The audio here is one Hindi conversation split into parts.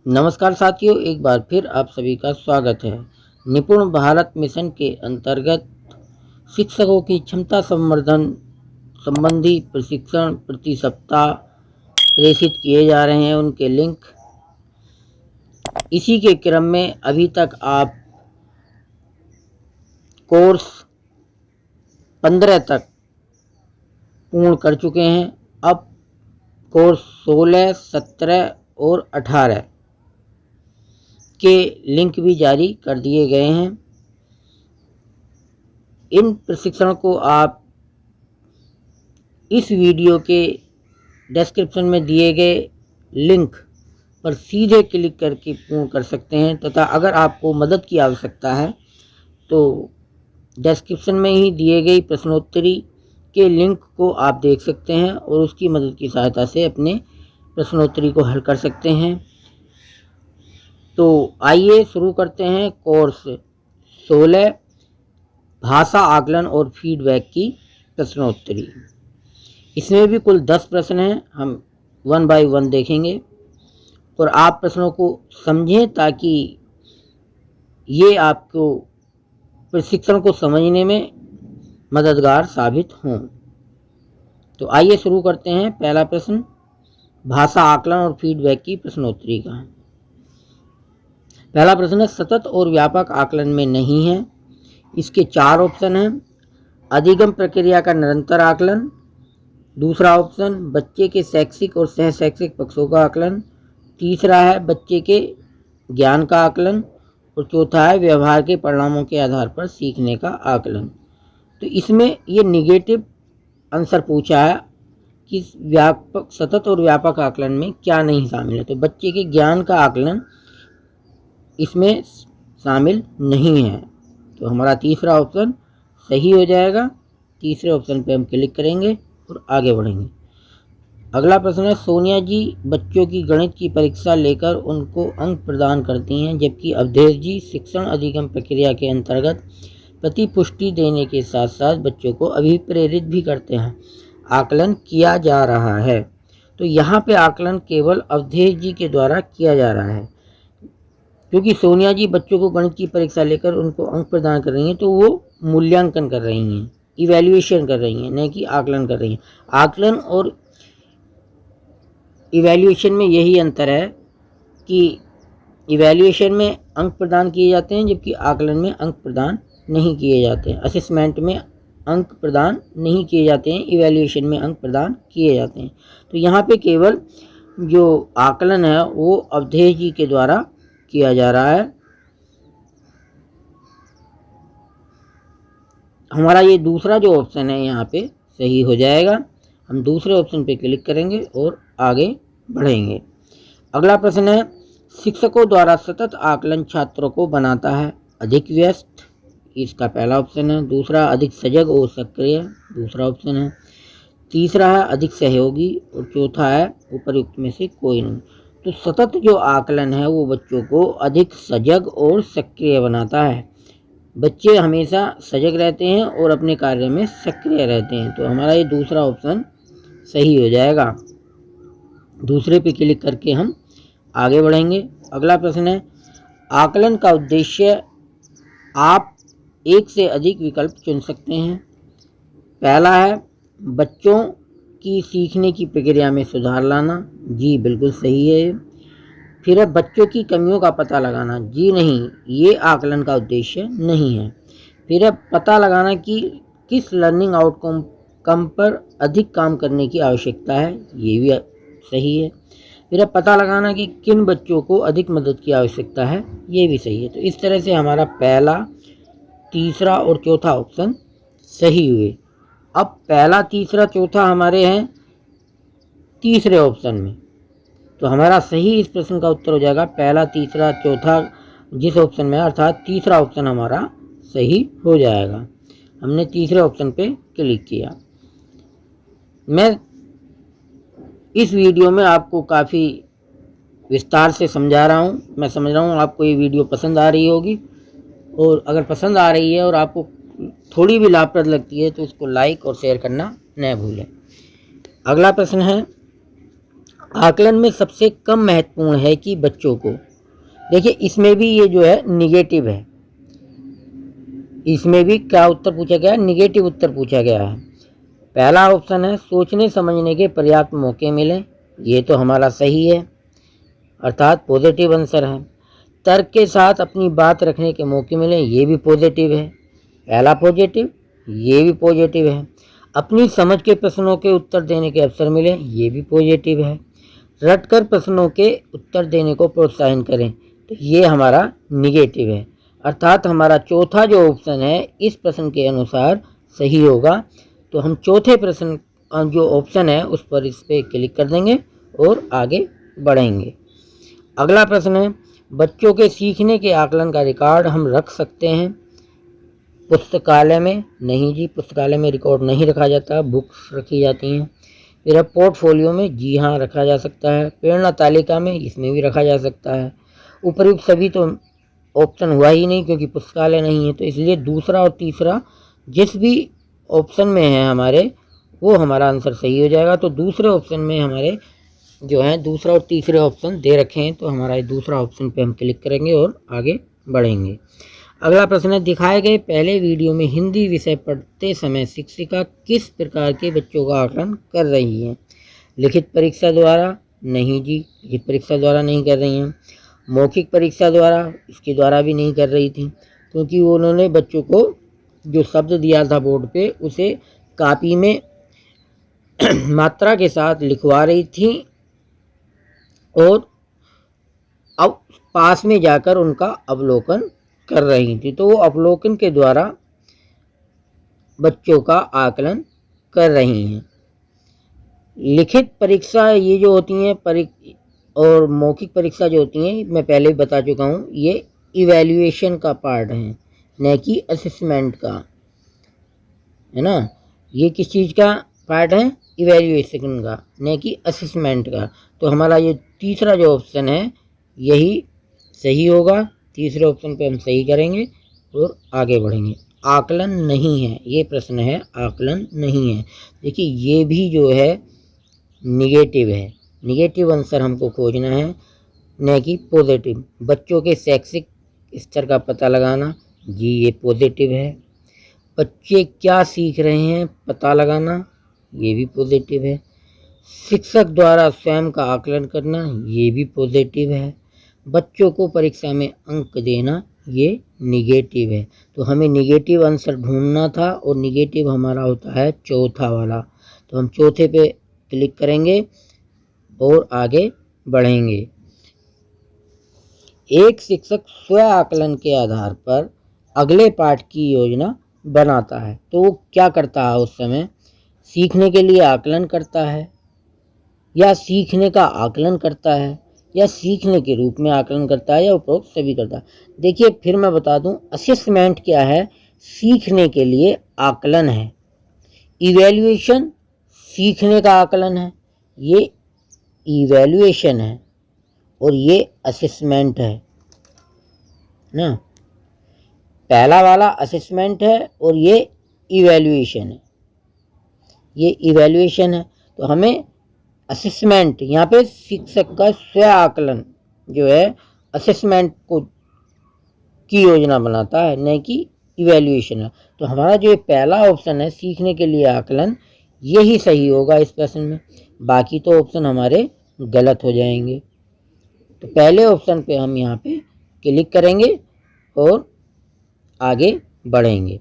नमस्कार साथियों, एक बार फिर आप सभी का स्वागत है। निपुण भारत मिशन के अंतर्गत शिक्षकों की क्षमता संवर्धन संबंधी प्रशिक्षण प्रति सप्ताह प्रेषित किए जा रहे हैं। उनके लिंक इसी के क्रम में अभी तक आप कोर्स 15 तक पूर्ण कर चुके हैं। अब कोर्स 16, 17 और 18 के लिंक भी जारी कर दिए गए हैं। इन प्रशिक्षण को आप इस वीडियो के डिस्क्रिप्शन में दिए गए लिंक पर सीधे क्लिक करके पूर्ण कर सकते हैं, तथा अगर आपको मदद की आवश्यकता है तो डिस्क्रिप्शन में ही दिए गई प्रश्नोत्तरी के लिंक को आप देख सकते हैं और उसकी मदद की सहायता से अपने प्रश्नोत्तरी को हल कर सकते हैं। तो आइए शुरू करते हैं कोर्स 16 भाषा आकलन और फीडबैक की प्रश्नोत्तरी। इसमें भी कुल 10 प्रश्न हैं। हम 1 बाय 1 देखेंगे और आप प्रश्नों को समझें ताकि ये आपको प्रशिक्षण को समझने में मददगार साबित हों। तो आइए शुरू करते हैं। पहला प्रश्न भाषा आकलन और फीडबैक की प्रश्नोत्तरी का। पहला प्रश्न है, सतत और व्यापक आकलन में नहीं है। इसके 4 ऑप्शन हैं। अधिगम प्रक्रिया का निरंतर आकलन, दूसरा ऑप्शन बच्चे के शैक्षिक और सह शैक्षिक पक्षों का आकलन, तीसरा है बच्चे के ज्ञान का आकलन और चौथा है व्यवहार के परिणामों के आधार पर सीखने का आकलन। तो इसमें ये निगेटिव आंसर पूछा है कि व्यापक सतत और व्यापक आकलन में क्या नहीं शामिल है। तो बच्चे के ज्ञान का आकलन इसमें शामिल नहीं है। तो हमारा तीसरा ऑप्शन सही हो जाएगा। तीसरे ऑप्शन पे हम क्लिक करेंगे और आगे बढ़ेंगे। अगला प्रश्न है, सोनिया जी बच्चों की गणित की परीक्षा लेकर उनको अंक प्रदान करती हैं, जबकि अवधेश जी शिक्षण अधिगम प्रक्रिया के अंतर्गत प्रतिपुष्टि देने के साथ साथ बच्चों को अभिप्रेरित भी करते हैं। आकलन किया जा रहा है। तो यहाँ पे आकलन केवल अवधेश जी के द्वारा किया जा रहा है, क्योंकि सोनिया जी बच्चों को गणित की परीक्षा लेकर उनको अंक प्रदान कर रही हैं, तो वो मूल्यांकन कर रही हैं, इवैल्यूएशन कर रही हैं, न कि आकलन कर रही हैं। आकलन और इवैल्यूएशन में यही अंतर है कि इवैल्यूएशन में अंक प्रदान किए जाते हैं, जबकि आकलन में अंक प्रदान नहीं किए जाते हैं। असेसमेंट में अंक प्रदान नहीं किए जाते हैं, इवैल्यूएशन में अंक प्रदान किए जाते हैं। तो यहाँ पे केवल जो आकलन है वो अवधेश जी के द्वारा किया जा रहा है। हमारा ये दूसरा जो ऑप्शन है यहाँ पे सही हो जाएगा। हम दूसरे ऑप्शन पे क्लिक करेंगे और आगे बढ़ेंगे। अगला प्रश्न है, शिक्षकों द्वारा सतत आकलन छात्रों को बनाता है अधिक व्यस्त। इसका पहला ऑप्शन है। दूसरा अधिक सजग और सक्रिय, दूसरा ऑप्शन है। तीसरा है अधिक सहयोगी और चौथा है उपर्युक्त में से कोई नहीं। तो सतत जो आकलन है वो बच्चों को अधिक सजग और सक्रिय बनाता है। बच्चे हमेशा सजग रहते हैं और अपने कार्य में सक्रिय रहते हैं। तो हमारा ये दूसरा ऑप्शन सही हो जाएगा। दूसरे पे क्लिक करके हम आगे बढ़ेंगे। अगला प्रश्न है, आकलन का उद्देश्य। आप एक से अधिक विकल्प चुन सकते हैं। पहला है बच्चों की सीखने की प्रक्रिया में सुधार लाना। जी बिल्कुल सही है। फिर है बच्चों की कमियों का पता लगाना। जी नहीं, ये आकलन का उद्देश्य नहीं है। फिर है पता लगाना कि किस लर्निंग आउटकम पर अधिक काम करने की आवश्यकता है। ये भी सही है। फिर है पता लगाना कि किन बच्चों को अधिक मदद की आवश्यकता है। ये भी सही है। तो इस तरह से हमारा पहला, तीसरा और चौथा ऑप्शन सही हुए। अब पहला, तीसरा, चौथा हमारे हैं तीसरे ऑप्शन में। तो हमारा सही इस प्रश्न का उत्तर हो जाएगा पहला, तीसरा, चौथा जिस ऑप्शन में, अर्थात तीसरा ऑप्शन हमारा सही हो जाएगा। हमने तीसरे ऑप्शन पे क्लिक किया। मैं इस वीडियो में आपको काफ़ी विस्तार से समझा रहा हूँ। मैं समझ रहा हूँ आपको ये वीडियो पसंद आ रही होगी, और अगर पसंद आ रही है और आपको थोड़ी भी लाभप्रद लगती है तो उसको लाइक और शेयर करना न भूलें। अगला प्रश्न है, आकलन में सबसे कम महत्वपूर्ण है कि बच्चों को, देखिए इसमें भी ये जो है निगेटिव है, इसमें भी क्या उत्तर पूछा गया है, निगेटिव उत्तर पूछा गया है। पहला ऑप्शन है सोचने समझने के पर्याप्त मौके मिले, ये तो हमारा सही है, अर्थात पॉजिटिव आंसर है। तर्क के साथ अपनी बात रखने के मौके मिले, ये भी पॉजिटिव है, पहला पॉजिटिव, ये भी पॉजिटिव है। अपनी समझ के प्रश्नों के उत्तर देने के अवसर मिले, ये भी पॉजिटिव है। रटकर प्रश्नों के उत्तर देने को प्रोत्साहन करें, तो ये हमारा निगेटिव है, अर्थात हमारा चौथा जो ऑप्शन है इस प्रश्न के अनुसार सही होगा। तो हम चौथे प्रश्न जो ऑप्शन है उस पर इस पर क्लिक कर देंगे और आगे बढ़ेंगे। अगला प्रश्न है बच्चों के सीखने के आकलन का रिकॉर्ड हम रख सकते हैं पुस्तकालय में? नहीं जी, पुस्तकालय में रिकॉर्ड नहीं रखा जाता, बुक्स रखी जाती हैं। फिर पोर्टफोलियो में, जी हाँ रखा जा सकता है। प्रेरणा तालिका में, इसमें भी रखा जा सकता है। उपर्युक्त सभी तो ऑप्शन हुआ ही नहीं क्योंकि पुस्तकालय नहीं है, तो इसलिए दूसरा और तीसरा जिस भी ऑप्शन में है हमारे, वो हमारा आंसर सही हो जाएगा। तो दूसरे ऑप्शन में हमारे जो है दूसरा और तीसरे ऑप्शन दे रखे हैं, तो हमारा दूसरा ऑप्शन पे हम क्लिक करेंगे और आगे बढ़ेंगे। अगला प्रश्न है दिखाए गए पहले वीडियो में हिंदी विषय पढ़ते समय शिक्षिका किस प्रकार के बच्चों का आकलन कर रही है? लिखित परीक्षा द्वारा? नहीं जी, लिखित परीक्षा द्वारा नहीं कर रही हैं। मौखिक परीक्षा द्वारा? इसके द्वारा भी नहीं कर रही थी, क्योंकि उन्होंने बच्चों को जो शब्द दिया था बोर्ड पे उसे कॉपी में मात्रा के साथ लिखवा रही थी और अब पास में जाकर उनका अवलोकन कर रही थी, तो वो अवलोकन के द्वारा बच्चों का आकलन कर रही हैं। लिखित परीक्षा ये जो होती हैं और मौखिक परीक्षा जो होती हैं, मैं पहले भी बता चुका हूँ, ये इवैल्यूएशन का पार्ट है, न कि असेसमेंट का, है ना। ये किस चीज़ का पार्ट है? इवैल्यूएशन का, न कि असेसमेंट का। तो हमारा ये तीसरा जो ऑप्शन है यही सही होगा। तीसरे ऑप्शन पे हम सही करेंगे और आगे बढ़ेंगे। आकलन नहीं है, ये प्रश्न है आकलन नहीं है। देखिए ये भी जो है निगेटिव है, निगेटिव आंसर हमको खोजना है, न कि पॉजिटिव। बच्चों के शैक्षिक स्तर का पता लगाना, जी ये पॉजिटिव है। बच्चे क्या सीख रहे हैं पता लगाना, ये भी पॉजिटिव है। शिक्षक द्वारा स्वयं का आकलन करना, ये भी पॉजिटिव है। बच्चों को परीक्षा में अंक देना, ये निगेटिव है। तो हमें निगेटिव आंसर ढूंढना था और निगेटिव हमारा होता है चौथा वाला। तो हम चौथे पे क्लिक करेंगे और आगे बढ़ेंगे। एक शिक्षक स्व आकलन के आधार पर अगले पाठ की योजना बनाता है, तो वो क्या करता है उस समय? सीखने के लिए आकलन करता है, या सीखने का आकलन करता है, या सीखने के रूप में आकलन करता है, या उपरोक्त सभी करता है। देखिए फिर मैं बता दूं, असेसमेंट क्या है? सीखने के लिए आकलन है। इवैल्यूएशन सीखने का आकलन है, ये इवैल्यूएशन है, और ये असेसमेंट है ना। पहला वाला असेसमेंट है और ये इवैल्यूएशन है, ये इवैल्यूएशन है। तो हमें असेसमेंट, यहाँ पे शिक्षक का स्व आकलन जो है असेसमेंट को की योजना बनाता है, न कि इवैल्यूएशन है। तो हमारा जो पहला ऑप्शन है सीखने के लिए आकलन, यही सही होगा इस प्रश्न में। बाकी तो ऑप्शन हमारे गलत हो जाएंगे। तो पहले ऑप्शन पे हम यहाँ पे क्लिक करेंगे और आगे बढ़ेंगे।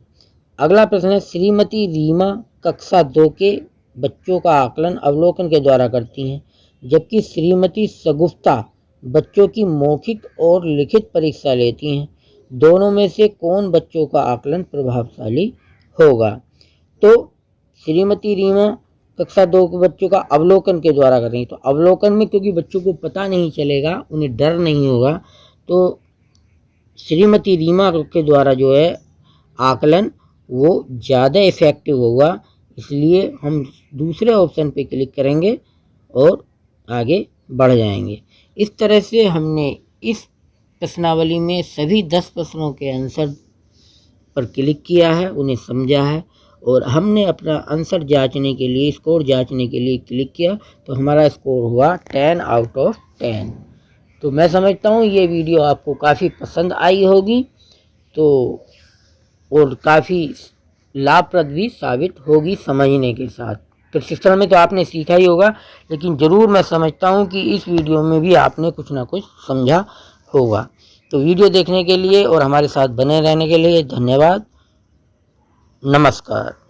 अगला प्रश्न है श्रीमती रीमा कक्षा 2 के बच्चों का आकलन अवलोकन के द्वारा करती हैं, जबकि श्रीमती सगुफ्ता बच्चों की मौखिक और लिखित परीक्षा लेती हैं। दोनों में से कौन बच्चों का आकलन प्रभावशाली होगा? तो श्रीमती रीमा कक्षा 2 के बच्चों का अवलोकन के द्वारा कर रही हैं, तो अवलोकन में क्योंकि बच्चों को पता नहीं चलेगा, उन्हें डर नहीं होगा, तो श्रीमती रीमा के द्वारा जो है आकलन वो ज़्यादा इफ़ेक्टिव होगा। इसलिए हम दूसरे ऑप्शन पे क्लिक करेंगे और आगे बढ़ जाएंगे। इस तरह से हमने इस प्रश्नावली में सभी 10 प्रश्नों के आंसर पर क्लिक किया है, उन्हें समझा है और हमने अपना आंसर जांचने के लिए, स्कोर जांचने के लिए क्लिक किया तो हमारा स्कोर हुआ 10 आउट ऑफ 10। तो मैं समझता हूँ ये वीडियो आपको काफ़ी पसंद आई होगी तो और काफ़ी लाभप्रद भी साबित होगी समझने के साथ। प्रशिक्षण में तो आपने सीखा ही होगा, लेकिन ज़रूर मैं समझता हूँ कि इस वीडियो में भी आपने कुछ ना कुछ समझा होगा। तो वीडियो देखने के लिए और हमारे साथ बने रहने के लिए धन्यवाद। नमस्कार।